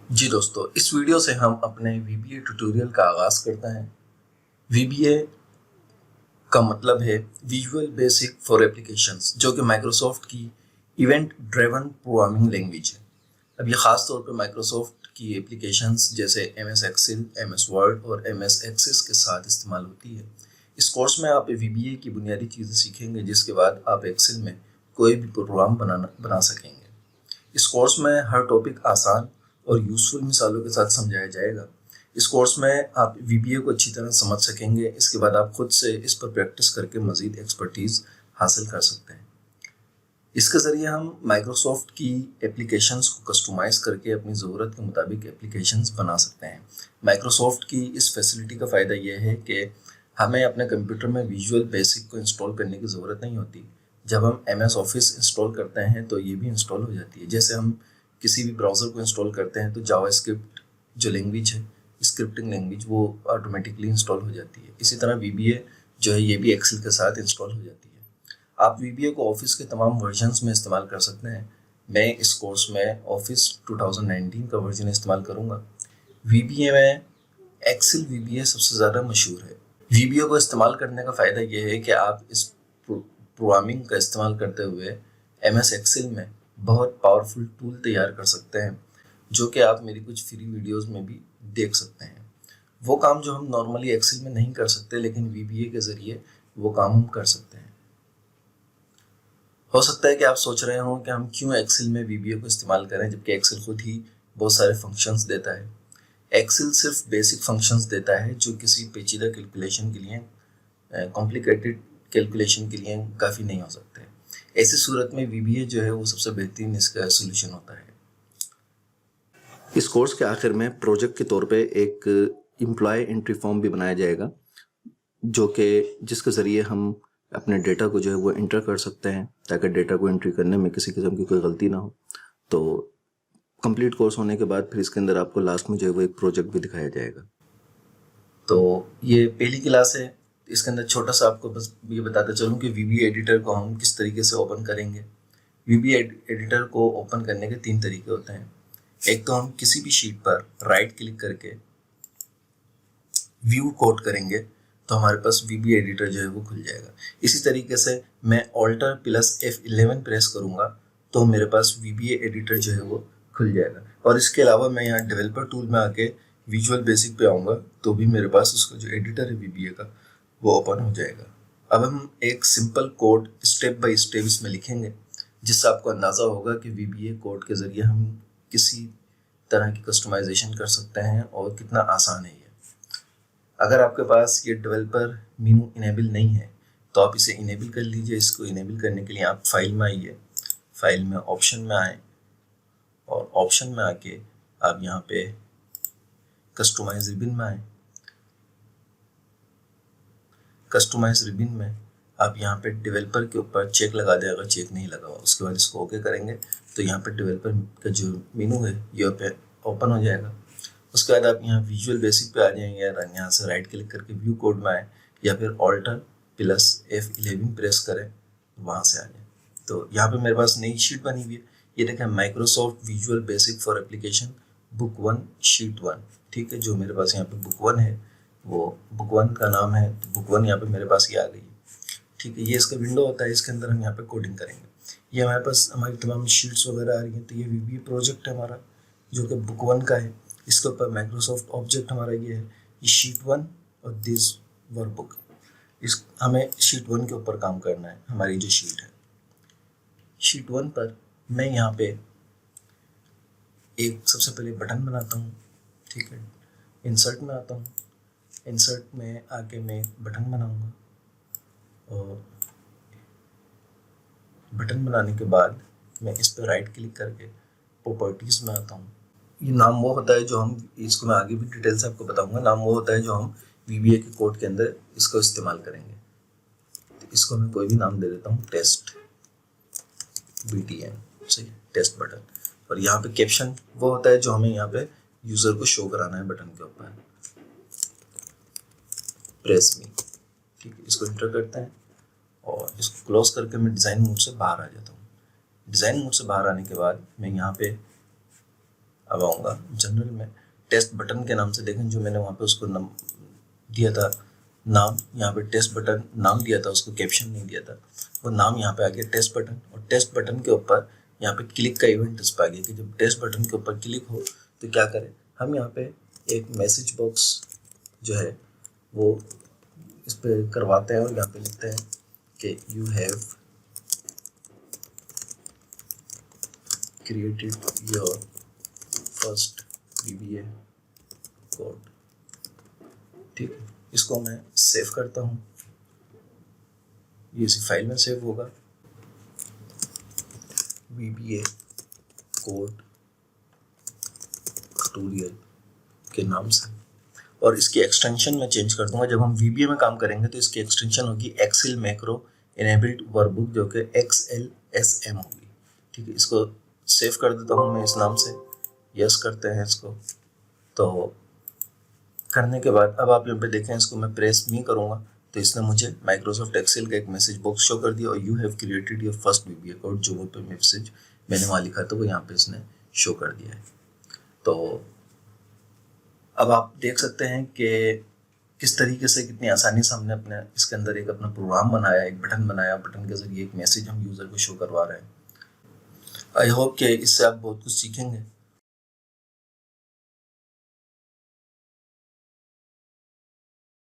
जी दोस्तों, इस वीडियो से हम अपने VBA ट्यूटोरियल का आगाज़ करते हैं। VBA का मतलब है विजुअल बेसिक फॉर एप्लीकेशंस, जो कि माइक्रोसॉफ्ट की इवेंट ड्रिवन प्रोग्रामिंग लैंग्वेज है। अब ये ख़ास तौर पे माइक्रोसॉफ्ट की एप्लीकेशंस जैसे MS एक्सेल, MS वर्ड और MS एक्सेस के साथ इस्तेमाल होती है। इस कोर्स में आप VBA की बुनियादी चीज़ें सीखेंगे, जिसके बाद आप एक्सेल में कोई भी प्रोग्राम बना सकेंगे। इस कोर्स में हर टॉपिक आसान और यूज़फुल मिसालों के साथ समझाया जाएगा। इस कोर्स में आप VBA को अच्छी तरह समझ सकेंगे। इसके बाद आप खुद से इस पर प्रैक्टिस करके मज़ीद एक्सपर्टीज़ हासिल कर सकते हैं। इसके ज़रिए हम माइक्रोसॉफ्ट की एप्लीकेशंस को कस्टमाइज़ करके अपनी ज़रूरत के मुताबिक एप्लीकेशंस बना सकते हैं। माइक्रोसॉफ्ट की इस फैसिलिटी का फ़ायदा यह है कि हमें अपने कंप्यूटर में विजुअल बेसिक को इंस्टॉल करने की ज़रूरत नहीं होती। जब हम MS ऑफिस इंस्टॉल करते हैं तो ये भी इंस्टॉल हो जाती है। जैसे हम किसी भी ब्राउज़र को इंस्टॉल करते हैं तो जावास्क्रिप्ट जो लैंग्वेज है, स्क्रिप्टिंग लैंग्वेज, वो ऑटोमेटिकली इंस्टॉल हो जाती है। इसी तरह VBA जो है, ये भी एक्सेल के साथ इंस्टॉल हो जाती है। आप VBA को ऑफिस के तमाम वर्जन्स में इस्तेमाल कर सकते हैं। मैं इस कोर्स में ऑफिस 2019 का वर्जन इस्तेमाल करूंगा। VBA में एक्सेल VBA सबसे ज़्यादा मशहूर है। VBA को इस्तेमाल करने का फ़ायदा यह है कि आप इस प्रोग्रामिंग का इस्तेमाल करते हुए MS एक्सेल में बहुत पावरफुल टूल तैयार कर सकते हैं, जो कि आप मेरी कुछ फ्री वीडियोस में भी देख सकते हैं। वो काम जो हम नॉर्मली एक्सेल में नहीं कर सकते, लेकिन VBA के ज़रिए वो काम हम कर सकते हैं। हो सकता है कि आप सोच रहे हों कि हम क्यों एक्सेल में VBA को इस्तेमाल करें, जबकि एक्सेल खुद ही बहुत सारे फंक्शंस देता है। एक्सेल सिर्फ बेसिक फंक्शंस देता है जो किसी पेचीदा कैलकुलेशन के लिए, कॉम्प्लिकेटेड कैलकुलेशन के लिए काफ़ी नहीं हो सकते। ऐसी सूरत में VBA जो है वो सबसे बेहतरीन इसका सोल्यूशन होता है। इस कोर्स के आखिर में प्रोजेक्ट के तौर पे एक एम्प्लॉय एंट्री फॉर्म भी बनाया जाएगा, जो कि जिसके ज़रिए हम अपने डेटा को जो है वो इंटर कर सकते हैं, ताकि डेटा को एंट्री करने में किसी किस्म की कोई गलती ना हो। तो कंप्लीट कोर्स होने के बाद फिर इसके अंदर आपको लास्ट में जो है वो एक प्रोजेक्ट भी दिखाया जाएगा। तो ये पहली क्लास है। इसके अंदर छोटा सा आपको बस ये बताता चलूँ कि VBA एडिटर को हम किस तरीके से ओपन करेंगे। VBA एडिटर को ओपन करने के 3 तरीके होते हैं। एक तो हम किसी भी शीट पर राइट क्लिक करके व्यू कोड करेंगे तो हमारे पास VBA एडिटर जो है वो खुल जाएगा। इसी तरीके से मैं ऑल्टर प्लस F11 प्रेस करूँगा तो मेरे पास VBA एडिटर जो है वो खुल जाएगा। और इसके अलावा मैं यहाँ डेवलपर टूल में आके विजुअल बेसिक पे आऊँगा तो भी मेरे पास उसका जो एडिटर है VBA का वो ओपन हो जाएगा। अब हम एक simple code step by step इसमें लिखेंगे, जिससे आपको अंदाज़ा होगा कि VBA कोड के ज़रिए हम किसी तरह की कस्टमाइजेशन कर सकते हैं और कितना आसान है ये। अगर आपके पास ये डेवलपर मेनू इनेबल नहीं है तो आप इसे इनेबल कर लीजिए। इसको इनेबल करने के लिए आप फाइल में आइए, फाइल में ऑप्शन में आए और ऑप्शन में आके आप यहाँ पे कस्टमाइज रिबन में आए। कस्टमाइज रिबन में आप यहाँ पे डेवलपर के ऊपर चेक लगा दें अगर चेक नहीं लगा हुआ। उसके बाद इसको ओके करेंगे तो यहाँ पे डेवलपर का जो मेनू है ये पे ओपन हो जाएगा। उसके बाद आप यहाँ विजुअल बेसिक पे आ जाएंगे और यहाँ से राइट क्लिक करके व्यू कोड में आए या फिर ऑल्टर प्लस F11 प्रेस करें, वहाँ से आ जाए। तो यहाँ पे मेरे पास नई शीट बनी हुई है। ये देखें, Microsoft visual basic for application book 1 sheet 1। ठीक है, जो मेरे पास यहाँ पे बुक 1 है वो बुक 1 का नाम है, तो बुक 1 यहाँ पे मेरे पास ये आ गई है। ठीक है, ये इसका विंडो होता है, इसके अंदर हम यहाँ पे कोडिंग करेंगे। ये हमारे पास हमारी तमाम शीट्स वगैरह आ रही हैं। तो ये VBA प्रोजेक्ट है हमारा, जो कि बुक 1 का है। इसके ऊपर माइक्रोसॉफ्ट ऑब्जेक्ट हमारा ये है, ये शीट 1 और दिस वर्कबुक। इस हमें शीट 1 के ऊपर काम करना है। हमारी जो शीट है, शीट 1 पर मैं यहाँ पे एक सबसे पहले बटन बनाता हूँ। ठीक है, इंसर्ट में आता हूँ। इंसर्ट में आके मैं बटन बनाऊँगा और बटन बनाने के बाद मैं इस पर राइट क्लिक करके प्रॉपर्टीज़ में आता हूँ। ये नाम वो होता है जो हम, इसको मैं आगे भी डिटेल से आपको बताऊंगा, नाम वो होता है जो हम VBA के कोड के अंदर इसको इस्तेमाल करेंगे। तो इसको मैं कोई भी नाम दे देता हूँ, टेस्ट BTN, सही है, टेस्ट बटन। और यहाँ पे कैप्शन वो होता है जो हमें यहाँ पे यूज़र को शो कराना है बटन के ऊपर, प्रेस मी। ठीक है, इसको इंटर करते हैं और इसको क्लोज करके मैं डिज़ाइन मोड से बाहर आ जाता हूँ। डिज़ाइन मोड से बाहर आने के बाद मैं यहाँ पे अब आऊँगा जनरल में, टेस्ट बटन के नाम से देखें, जो मैंने वहाँ पे उसको नाम दिया था, नाम यहाँ पे टेस्ट बटन नाम दिया था, उसको कैप्शन नहीं दिया था, वो नाम यहाँ पे आ गया टेस्ट बटन। और टेस्ट बटन के ऊपर यहाँ पे क्लिक का इवेंट इस पर आ गया कि जब टेस्ट बटन के ऊपर क्लिक हो तो क्या करें, हम यहाँ पे एक मैसेज बॉक्स जो है वो इस पर करवाते हैं और यहाँ पे लिखते हैं कि you have created your first VBA code. ठीक है, इसको मैं सेव करता हूँ, ये इसी फाइल में सेव होगा VBA कोड ट्यूटोरियल के नाम से। और इसकी एक्सटेंशन मैं चेंज कर दूंगा, जब हम VBA में काम करेंगे तो इसकी एक्सटेंशन होगी एक्सेल मैक्रो इनेबल्ड वर्कबुक, जो कि XLSM होगी। ठीक है, इसको सेव कर देता हूँ मैं इस नाम से, यस करते हैं इसको। तो करने के बाद अब आप यहाँ पे देखें, इसको मैं प्रेस नहीं करूँगा तो इसने मुझे माइक्रोसॉफ्ट एक्सेल का एक मैसेज बॉक्स शो कर दिया और you have created your first VBA code, जो पे मैसेज मैंने वहाँ लिखा था वो यहाँ पे इसने शो कर दिया है। तो अब आप देख सकते हैं कि किस तरीके से कितनी आसानी से हमने अपने इसके अंदर एक अपना प्रोग्राम बनाया, एक बटन बनाया, बटन के जरिए एक मैसेज हम यूज़र को शो करवा रहे हैं। आई होप कि इससे आप बहुत कुछ सीखेंगे।